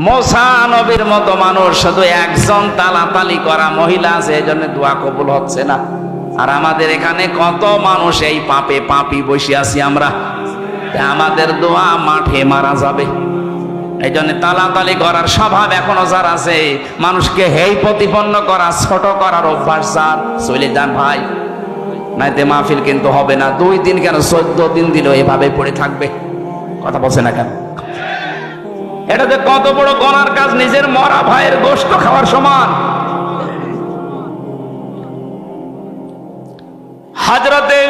মুসা নবীর মতো মানুষ, শুধু একজন তালাতালি করা মহিলা আছে, এই জন্য দোয়া কবুল হচ্ছে না। আর আমাদের এখানে কত মানুষ এই পাপে পাপি বসে আছি আমরা, আমাদের দোয়া মাঠে মারা যাবে। এই জন্য তালাতালি করার স্বভাব এখনো যার আছে, মানুষকে হেই প্রতিপন্ন করা, ছোট করার অভ্যাস যার, চলে যান ভাই, নাইতে মাহফিল কিন্তু হবে না। 2 দিন কেন 14 দিন দিল এভাবে পড়ে থাকবে, কথা বলছে না কেন? এটা যে কত বড় গুনার কাজ, নিজের মরা ভাইয়ের গোশত খাওয়ার সমান। হযরতে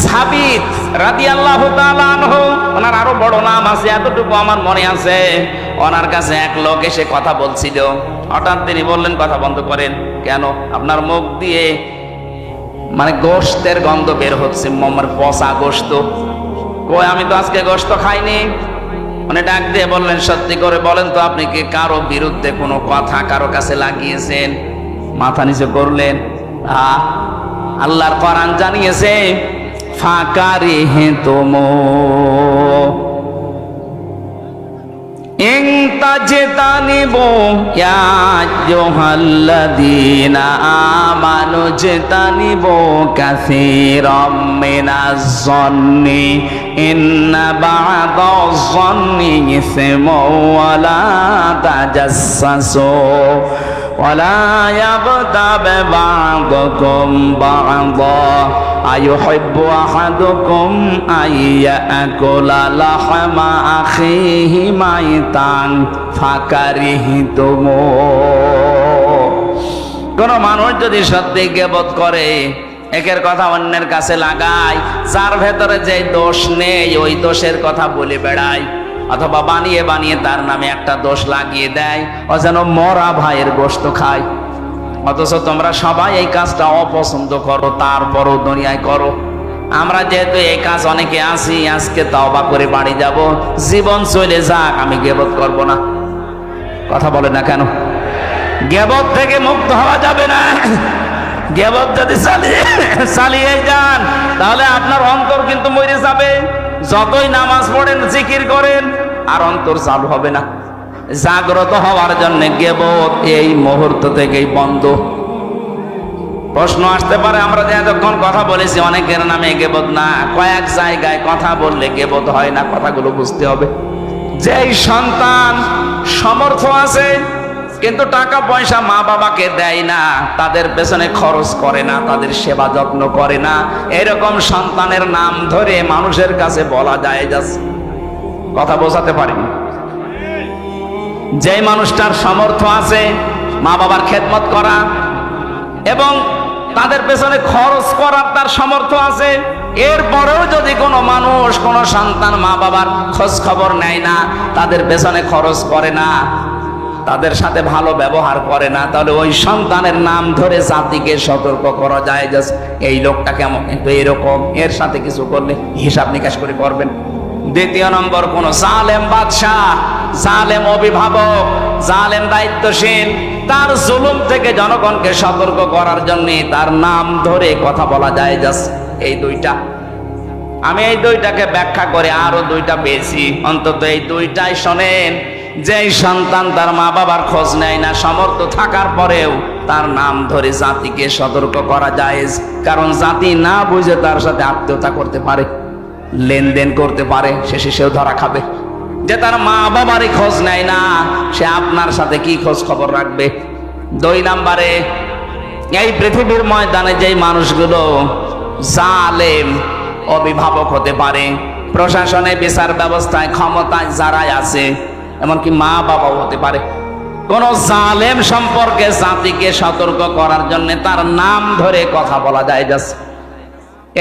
সাবিত রাদিয়াল্লাহু তাআলা আনহু, ওনার আরো বড় নাম আছে, এতটুকু আমার মনে আছে। ওনার কাছে এক লোক এসে কথা বলছিল, হঠাৎ তিনি বললেন, কথা বন্ধ করেন। কেন? আপনার মুখ দিয়ে মানে গোশতের গন্ধ বের হচ্ছে, মোমের পচা গোশত। কই, আমি তো আজকে গোশত খাইনি। মানে ডাক দিয়ে বললেন, সত্যি করে বলেন তো, আপনি কি কারো বিরুদ্ধে কোনো কথা কারো কাছে লাগিয়েছেন? মাথা নিচে করলেন। আল্লাহর কোরআন জানিয়েছে, ফাকারিহিতুমু ইন তাজতানিবু ইয়া আইয়ুহাল্লাযীনা আমানু জতানিবু কাসীরাম মিনাজ যন্নি ইন্না বা'দাজ যন্নি ইসমু ওয়া লা তাজাসসু ওয়া লা ইয়াগতাব বা'দুকুম বা'দা আইয়ুহিব্বু আহাদুকুম আইয়াকুলা লাহমা আখিহি মাইতান ফাকারিহিতুমু। কোন মানুষ যদি সত্যি গীবত করে, একের কথা অন্যের কাছে লাগায়, যার ভেতরে যে দোষ নেই ওই দোষের কথা বলে বেড়ায়, অথবা বানিয়ে বানিয়ে তার নামে একটা দোষ লাগিয়ে দেয়, ও যেন মরা ভাইয়ের গোশত খায়। অথচ তোমরা সবাই এই কাজটা অপছন্দ করো, তারপরও দুনিয়ায় করো। আমরা যেহেতু এই কাজ অনেকে আছি, আজকে তওবা করে বাড়ি যাব, জীবন চলে যাক, আমি গীবত করব না। কথা বলে না কেন? গীবত থেকে মুক্ত হওয়া যাবে না। গীবত যদি চালিয়ে যান, তাহলে আপনার অন্তর কিন্তু মরে যাবে। যতই নামাজ পড়েন, জিকির করেন, আর অন্তর চালু হবে না। জাগ্রত হওয়ার জন্য গীবত এই মুহূর্ত থেকেই বন্ধ। প্রশ্ন আসতে পারে, আমরা যে এতক্ষণ কথা বলেছি অনেকের নামে গীবত না, কয়েক জায়গায় কথা বললে গীবত হয় না। কথাগুলো বুঝতে হবে। যেই সন্তান সমর্থ আছে কিন্তু টাকা পয়সা মা বাবাকে দেয় না, তাদের পেছনে খরচ করে না, তাদের সেবা যত্ন করে না, এরকম সন্তানের নাম ধরে মানুষের কাছে বলা যায় যাচ্ছে। কথা বোঝাতে পারিনি? যে মানুষটার সামর্থ্য আছে মা বাবার খেদমত করা এবং তাদের পেছনে খরচ করার তার সামর্থ্য আছে, এরপরেও যদি কোনো মানুষ, কোনো সন্তান মা বাবার খোঁজ খবর নেয় না, তাদের পেছনে খরচ করে না, তাদের সাথে ভালো ব্যবহার করে না, তাহলে ওই সন্তানের নাম ধরে জাতিকে সতর্ক করা যায় যে এই লোকটা কেমন, কিন্তু এরকম, এর সাথে কিছু করলে হিসাব নিকাশ করে করবেন। দ্বিতীয় নম্বর, কোন জালেম বাদশাহ, জালেম অভিভাবক, জালেম দায়িত্বশীল, তার জুলুম থেকে জনগণকে সতর্ক করার জন্য তার নাম ধরে কথা বলা যায় জাস্ট এই দুইটা। আমি এই দুইটাকে ব্যাখ্যা করে আরো দুইটা পেয়েছি, অন্তত এই দুইটাই শোনেন। যেই সন্তান তার মা বাবার খোঁজ নেয় না, সামর্থ্য থাকার পরেও তার নাম ধরে জাতিকে সতর্ক করা যায়, কারণ জাতি না বুঝে তার সাথে আত্মীয়তা করতে পারে, লেনদেন করতে পারে, শেষে সেও ধরা খাবে। যে তার মা বাবারই খোঁজ নেয় না, সে আপনার সাথে কি খোঁজ খবর রাখবে? 2 নম্বরে, এই পৃথিবীর ময়দানে যেই মানুষগুলো জালেম অভিভাবক হতে পারে, প্রশাসনে, বিচার ব্যবস্থায়, ক্ষমতায় যারাই আছে, এমনকি মা বাবাও হতে পারে, কোন জালেম সম্পর্কে জাতিকে সতর্ক করার জন্য তার নাম ধরে কথা বলা যায় যাচ্ছে।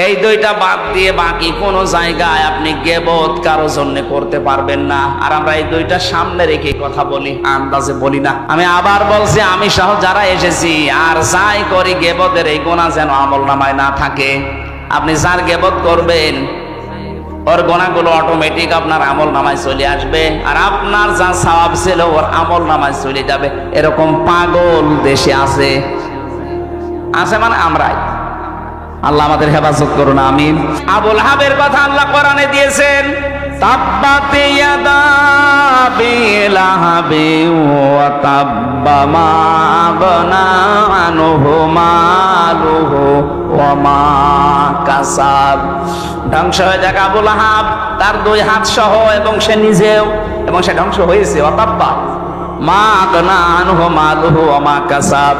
এই দুইটা বাদ দিয়ে বাকি কোন জায়গায় আপনি গীবত কারো জন্য করতে পারবেন না। আর আমরা এই দুইটা সামনে রেখে কথা বলি, আন্দাজে বলি না। আমি আবার বলছি, আমি সহ যারা এসেছি, আর যাই করি গীবতের এই গুনাহ যেন আমলনামায় না থাকে। আপনি যার গীবত করবেন ওর গুনাহগুলো অটোমেটিক আপনার আমলনামায় চলে আসবে, আর আপনার যা সওয়াব ছিল ওর আমলনামায় চলে যাবে। এরকম পাগল দেশে আছে, আছে মানে আমরাই। আল্লাহ আমাদের হেফাজত করুন, আমিন। আবুল হাবের কথা আল্লাহ কোরআনে দিয়েছেন, তাব্বাত ইয়াদা আবি লাহাবি ওয়া তাব্বা মা আগনা আনহু মালুহু ওয়া মা কাসাব। ধ্বংস হয়ে যাক আবু লাহাব, তার দুই হাত সহ, এবং সে নিজেও, এবং সে ধ্বংস হয়েছে। ওয়া তাব্বা মা আগনা আনহু মালুহু ওয়া মা কাসাব।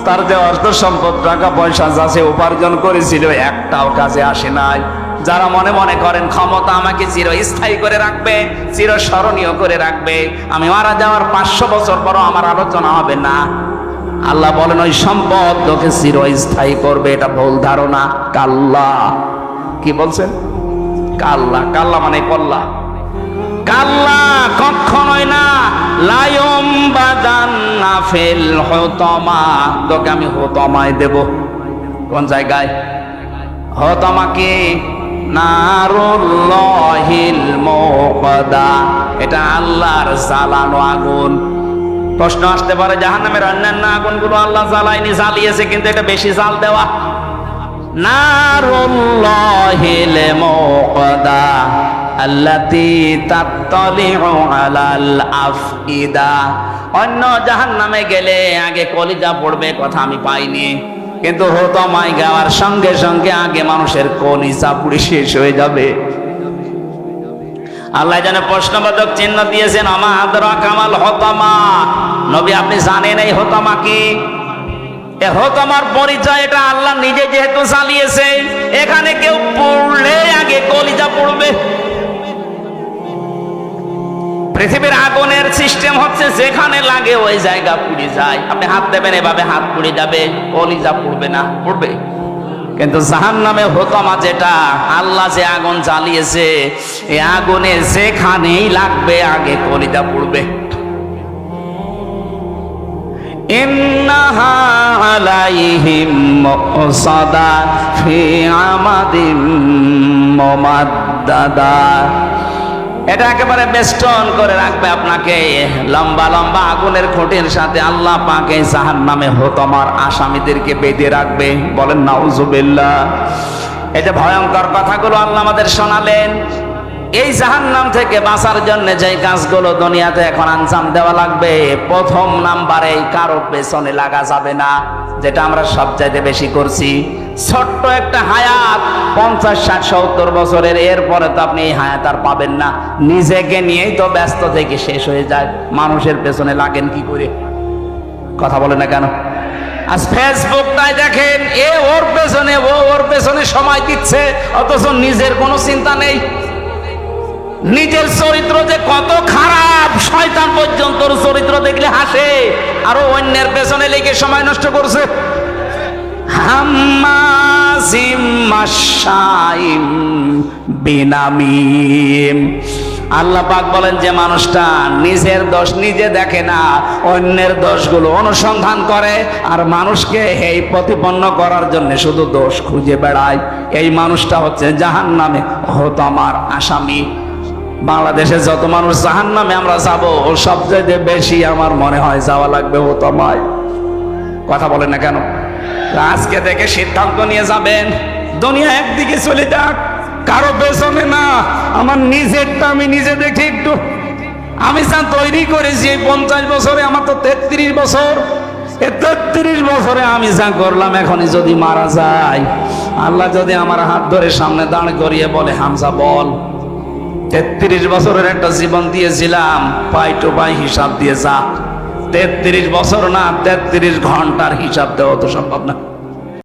তার যে অর্থ সম্পদ, টাকা পয়সা যা সে উপার্জন করেছিল একটাও কাজে আসে নাই। যারা মনে মনে করেন ক্ষমতা আমাকে চিরস্থায়ী করে রাখবে, চিরস্মরণীয় করে রাখবে, আমি মারা যাওয়ার 500 বছর পরও আমার আলোচনা হবে না, আল্লাহ বলেন ওই সম্পদ তোকে চিরস্থায়ী করবে, এটা ভুল ধারণা। কাল্লা, কি বলছেন? কাল্লা, কাল্লা মানে কল্লা, কাল্লা কখনোই না। লায়ম বাদান্না ফিল হুতামা, তোকে আমি হুতামায় দেব। কোন জায়গায়? হুতামাকে নারুল্লাহিল মুকাদা, এটা আল্লাহর জ্বালানো আগুন। প্রশ্ন আসতে পারে জাহান্নামের অন্যান্য আগুনগুলো আল্লাহ জ্বালায়নি, জ্বালিয়েছে, কিন্তু এটা বেশি জাল দেওয়া। নারুল্লাহিল মুকাদা আল্লাতী তাত্তালিউ আলাল আফইদা। অন্য জাহান্নামে গেলে আগে কলিজা পড়বে, কথা আমি পাইনি, কিন্তু হুতামায় গাওয়ার সঙ্গে সঙ্গে আগে মানুষের কলিজা পুড়ে শেষ হয়ে যাবে। আল্লাহ যেন প্রশ্নবোধক চিহ্ন দিয়েছেন, আমা আদরাকা মাল হুতামা। নবী আপনি জানেন এই হুতামা কি? এ হুতামার পরিচয় এটা আল্লাহ নিজে যেহেতু চালিয়েছে, এখানে কেউ পড়লে আগে কলিজা পড়বে। পৃথিবীর আগুনের সিস্টেম হচ্ছে যেখানে লাগে ওই জায়গা পুড়ে যায়। আপনি হাত দেবেন, এভাবে হাত পুড়ে যাবে, কলিজা পুড়বে না? পুড়বে। কিন্তু জাহান্নামে হুতামা যেটা, আল্লাহ যে আগুন জ্বালিয়েছে, এই আগুনে যেখানেই লাগবে আগে কলিজা পুড়বে। ইন্নাহা আলাইহিম মুসাদা ফি আমাদিম মুমাদ্দাদা, এটা একেবারে বেষ্টন করে রাখবে আপনাকে লম্বা লম্বা আগুনের খুঁটির সাথে। আল্লাহ পাকে জাহান্নামে হুতামার আসামিদেরকে বেঁধে রাখবে। বলেন নাউজুবিল্লাহ। এই যে ভয়ঙ্কর কথাগুলো আল্লাহ আমাদের শোনালেন, এই জাহান্নাম থেকে বাঁচার জন্য যে কাজগুলো দুনিয়াতে এখন আঞ্জাম দেওয়া লাগবে, প্রথম নাম্বারে কারো পেছনে লাগা যাবে না, যেটা আমরা সবচাইতে বেশি করছি। ছোট্ট একটা হায়াত 50, 60, 70 বছরের, এরপরে তো আপনি এই হায়াত আর পাবেন না। নিজেকে নিয়েই তো ব্যস্ত থেকে শেষ হয়ে যায়। মানুষের পেছনে লাগেন কি করে? কথা বলে না কেন? আজ ফেসবুকটাই দেখেন, এ ওর পেছনে, ও ওর পেছনে সময় দিচ্ছে, অথচ নিজের কোনো চিন্তা নেই। নিজের চরিত্র যে কত খারাপ, শয়তান পর্যন্ত চরিত্র দেখলে হাসে, আরো অন্যের পেছনে লেগে সময় নষ্ট করছে। হাম্মাজিম মাশাইম বিনামিম। আল্লাহ পাক বলেন যে মানুষটা নিজের দোষ নিজে দেখে না, অন্যের দোষগুলো অনুসন্ধান করে, আর মানুষকে এই প্রতিপন্ন করার জন্য শুধু দোষ খুঁজে বেড়ায়, এই মানুষটা হচ্ছে জাহান্নামে হুতামার আসামি। বাংলাদেশে যত মানুষ জাহান্নামে আমরা যাব, সবচেয়ে বেশি আমার মনে হয় যাওয়া লাগবে হুতামায়। কথা বলে না কেন? আজকে থেকে সিদ্ধান্ত নিয়ে যাবেন, দুনিয়া একদিকে চলে যাক, কারো পেছনে না। আমার নিজেরটা আমি নিজে দেখি একটু। আমি যা তৈরি করেছি এই 50 বছরে, আমার তো 33 বছর, এই 33 বছরে আমি যা করলাম, এখনই যদি মারা যায়, আল্লাহ যদি আমার হাত ধরে সামনে দাঁড় করিয়ে বলে, হামজা বল, 33 বছরের একটা জীবন দিয়েছিলাম, পাই টু পাই হিসাব দিয়ে যা। 33 বছর না, 33 ঘন্টার হিসাব দেওয়া তো সম্ভব না।